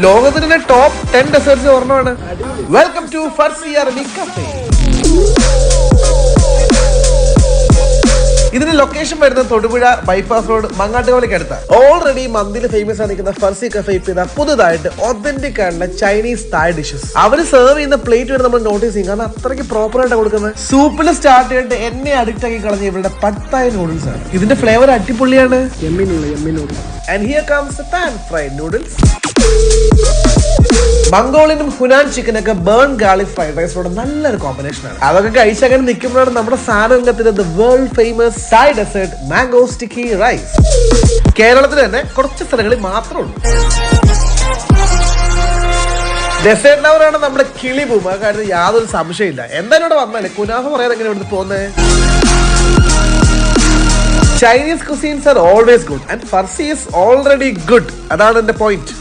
ലോകത്തിന്റെ top 10 desserts ഓർമ്മയാണ്. Welcome to Farsi Arabic Cafe. ഇതിന്റെ ലൊക്കേഷൻ വരുന്നത് തൊടുപുഴ ബൈപ്പാസ് റോഡ് മങ്ങാട്ടുകാവിലേക്ക് അടുത്ത. ഓൾറെഡി മന്തിയിൽ ഫേമസ് ആണ് നിൽക്കുന്ന ഫർസി കഫേ ഇപ്പൊ പുതുതായിട്ട് ഒതന്റിക് ആയിട്ടുള്ള ചൈനീസ് തായ് ഡിഷസ് അവർ സെർവ് ചെയ്യുന്ന പ്ലേറ്റ് വരെ നമ്മൾ നോട്ടീസ് ചെയ്യും. കാരണം അത്രയ്ക്ക് പ്രോപ്പർ ആയിട്ട് കൊടുക്കുന്നത്. സൂപ്പിൽ സ്റ്റാർട്ട് ചെയ്തിട്ട് എന്നെ അഡിക്റ്റ് ആക്കി കളഞ്ഞ ഇവരുടെ പത്തായ നൂഡിൽസ് ആണ്. ഇതിന്റെ ഫ്ലേവർ അടിപൊളിയാണ്. And here comes the pan fried noodles. മംഗോളിയനും ഹുനാൻ ചിക്കനൊക്കെ ബേൺ ഗാർലിക് ഫ്രൈഡ് റൈസിനോട് നല്ലൊരു കോമ്പിനേഷൻ ആണ്. അതൊക്കെ കഴിച്ചങ്ങനെ നിൽക്കുമ്പോഴാണ് നമ്മുടെ സാധനത്തിന്റെ world famous Thai dessert mango sticky rice. കേരളത്തിൽ തന്നെ കുറച്ച് സ്ഥലങ്ങളിൽ മാത്രമേ ഉള്ളൂ. ഡെസേർട്ട് ലവറാണ് നമ്മുടെ കിളി പൂമ. ആ കാര്യത്തിൽ യാതൊരു സംശയമില്ല. എന്തായാലും ഇവിടെ വന്നാലേ കുനാഫ പറയാതെ എങ്ങനെ ഇവിടുന്ന് പോകുന്നത്. Chinese cuisines are always good and Farsi is already good. അതാണ് എന്റെ പോയിന്റ്.